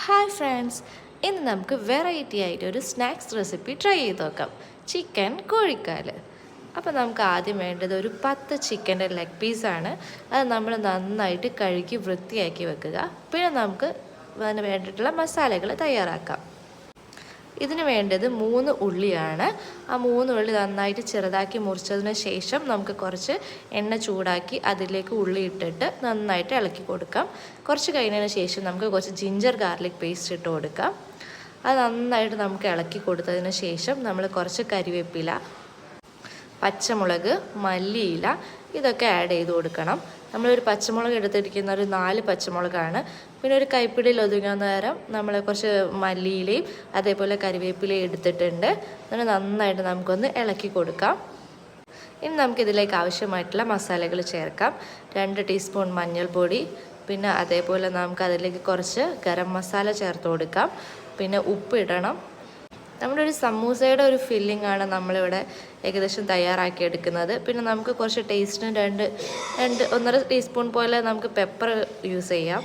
Hi friends, ഇന്ന് നമുക്ക് variety ആയിട്ട് ഒരു സ്നാക്സ് റെസിപ്പി ട്രൈ ചെയ്ത് നോക്കാം. ചിക്കൻ കോഴിക്കാൽ. അപ്പോൾ നമുക്ക് ആദ്യം വേണ്ടത് ഒരു 10 ചിക്കൻ്റെ ലെഗ് പീസാണ്. അത് നമ്മൾ നന്നായിട്ട് കഴുകി വൃത്തിയാക്കി വെക്കുക. പിന്നെ നമുക്ക് അതിന് വേണ്ടിയിട്ടുള്ള മസാലകൾ തയ്യാറാക്കാം. ഇതിന് വേണ്ടത് 3 ഉള്ളിയാണ്. ആ 3 ഉള്ളി നന്നായിട്ട് ചെറുതാക്കി മുറിച്ചതിന് ശേഷം നമുക്ക് കുറച്ച് എണ്ണ ചൂടാക്കി അതിലേക്ക് ഉള്ളി ഇട്ടിട്ട് നന്നായിട്ട് ഇളക്കി കൊടുക്കാം. കുറച്ച് കഴിഞ്ഞതിന് ശേഷം നമുക്ക് കുറച്ച് ജിഞ്ചർ ഗാർലിക് പേസ്റ്റ് ഇട്ട് കൊടുക്കാം. അത് നന്നായിട്ട് നമുക്ക് ഇളക്കി കൊടുത്തതിന് ശേഷം നമ്മൾ കുറച്ച് കരിവേപ്പില, പച്ചമുളക്, മല്ലിയില ഇതൊക്കെ ആഡ് ചെയ്ത് കൊടുക്കണം. നമ്മളൊരു പച്ചമുളക് എടുത്തിരിക്കുന്ന ഒരു 4 പച്ചമുളകാണ്. പിന്നെ ഒരു കൈപ്പിടിയിൽ ഒതുങ്ങുന്ന നേരം നമ്മൾ കുറച്ച് മല്ലിയിലയും അതേപോലെ കരിവേപ്പിലയും എടുത്തിട്ടുണ്ട്. അങ്ങനെ നന്നായിട്ട് നമുക്കൊന്ന് ഇളക്കി കൊടുക്കാം. ഇനി നമുക്കിതിലേക്ക് ആവശ്യമായിട്ടുള്ള മസാലകൾ ചേർക്കാം. 2 ടീസ്പൂൺ മഞ്ഞൾപ്പൊടി, പിന്നെ അതേപോലെ നമുക്ക് അതിലേക്ക് കുറച്ച് ഗരം മസാല ചേർത്ത് കൊടുക്കാം. പിന്നെ ഉപ്പ് ഇടണം. നമ്മുടെ ഒരു സമൂസയുടെ ഒരു ഫില്ലിംഗ് ആണ് നമ്മളിവിടെ ഏകദേശം തയ്യാറാക്കി എടുക്കുന്നത്. പിന്നെ നമുക്ക് കുറച്ച് ടേസ്റ്റിന് 1.5 ടീസ്പൂൺ പോലെ നമുക്ക് പെപ്പർ യൂസ് ചെയ്യാം.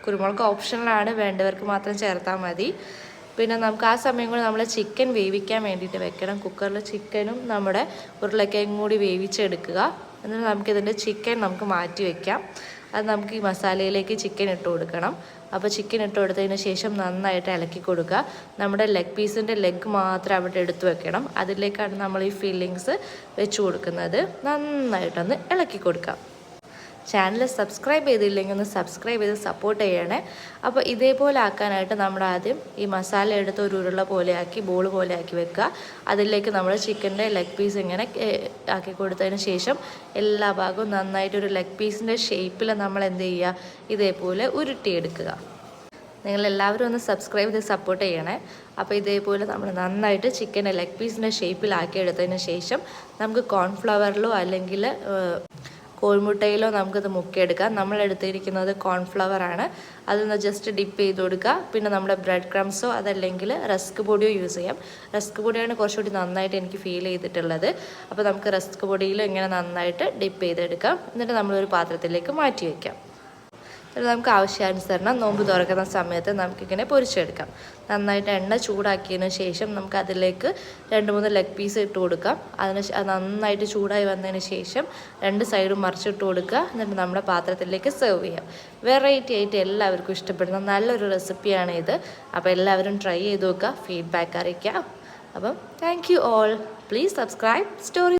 കുരുമുളക് ഓപ്ഷണലാണ്, വേണ്ടവർക്ക് മാത്രം ചേർത്താൽ മതി. പിന്നെ നമുക്ക് ആ സമയം കൂടി നമ്മൾ ചിക്കൻ വേവിക്കാൻ വേണ്ടിയിട്ട് വെക്കണം. കുക്കറിൽ ചിക്കനും നമ്മുടെ ഉരുളക്കിഴങ്ങും കൂടി വേവിച്ചെടുക്കുക. എന്നിട്ട് നമുക്കിതിൻ്റെ ചിക്കൻ നമുക്ക് മാറ്റി വയ്ക്കാം. അത് നമുക്ക് ഈ മസാലയിലേക്ക് ചിക്കൻ ഇട്ട് കൊടുക്കണം. അപ്പോൾ ചിക്കൻ ഇട്ട് കൊടുത്തതിന് ശേഷം നന്നായിട്ട് ഇളക്കി കൊടുക്കുക. നമ്മുടെ ലെഗ് പീസിൻ്റെ ലെഗ് മാത്രം അവിടെ എടുത്ത് വെക്കണം. അതിലേക്കാണ് നമ്മൾ ഈ ഫില്ലിങ്സ് വെച്ച് കൊടുക്കുന്നത്. നന്നായിട്ടൊന്ന് ഇളക്കി കൊടുക്കാം. ചാനൽ സബ്സ്ക്രൈബ് ചെയ്തില്ലെങ്കിൽ ഒന്ന് സബ്സ്ക്രൈബ് ചെയ്ത് സപ്പോർട്ട് ചെയ്യണേ. അപ്പോൾ ഇതേപോലെ ആക്കാനായിട്ട് നമ്മൾ ആദ്യം ഈ മസാല എടുത്ത് ഒരു ഉരുള പോലെ ആക്കി ബോൾ പോലെ ആക്കി വെക്കുക. അതിലേക്ക് നമ്മൾ ചിക്കൻ്റെ ലെഗ് പീസ് ഇങ്ങനെ ആക്കി കൊടുത്തതിന് ശേഷം എല്ലാ ഭാഗവും നന്നായിട്ടൊരു ലെഗ് പീസിൻ്റെ ഷേപ്പിൽ നമ്മൾ എന്ത് ചെയ്യുക, ഇതേപോലെ ഉരുട്ടിയെടുക്കുക. നിങ്ങളെല്ലാവരും ഒന്ന് സബ്സ്ക്രൈബ് ചെയ്ത് സപ്പോർട്ട് ചെയ്യണേ. അപ്പോൾ ഇതേപോലെ നമ്മൾ നന്നായിട്ട് ചിക്കൻ്റെ ലെഗ് പീസിൻ്റെ ഷേപ്പിലാക്കി എടുത്തതിന് ശേഷം നമുക്ക് കോൺഫ്ലവറിലോ അല്ലെങ്കിൽ കോഴിമുട്ടയിലോ നമുക്കത് മുക്കിയെടുക്കാം. നമ്മൾ എടുത്തിരിക്കുന്നത് കോൺഫ്ലവറാണ്. അതൊന്ന് ജസ്റ്റ് ഡിപ്പ് ചെയ്ത് കൊടുക്കുക. പിന്നെ നമ്മുടെ ബ്രെഡ് ക്രംസോ അതല്ലെങ്കിൽ റസ്ക് പൊടിയോ യൂസ് ചെയ്യാം. റസ്ക് പൊടിയാണ് കുറച്ചുകൂടി നന്നായിട്ട് എനിക്ക് ഫീൽ ചെയ്തിട്ടുള്ളത്. അപ്പോൾ നമുക്ക് റസ്ക് പൊടിയിൽ ഇങ്ങനെ നന്നായിട്ട് ഡിപ്പ് ചെയ്തെടുക്കാം. എന്നിട്ട് നമ്മളൊരു പാത്രത്തിലേക്ക് മാറ്റി വയ്ക്കാം. നമുക്ക് ആവശ്യാനുസരണം നോമ്പ് തുറക്കുന്ന സമയത്ത് നമുക്കിങ്ങനെ പൊരിച്ചെടുക്കാം. നന്നായിട്ട് എണ്ണ ചൂടാക്കിയതിന് ശേഷം നമുക്ക് അതിലേക്ക് 2-3 ലെഗ് പീസ് ഇട്ട് കൊടുക്കാം. അത് നന്നായിട്ട് ചൂടായി വന്നതിന് ശേഷം 2 സൈഡും മറിച്ചിട്ട് കൊടുക്കുക. എന്നിട്ട് നമ്മുടെ പാത്രത്തിലേക്ക് സെർവ് ചെയ്യാം. വെറൈറ്റി ആയിട്ട് എല്ലാവർക്കും ഇഷ്ടപ്പെടുന്ന നല്ലൊരു റെസിപ്പിയാണ് ഇത്. അപ്പോൾ എല്ലാവരും ട്രൈ ചെയ്ത് നോക്കുക, ഫീഡ്ബാക്ക് അറിയിക്കുക. അപ്പം thank you all. Please subscribe story.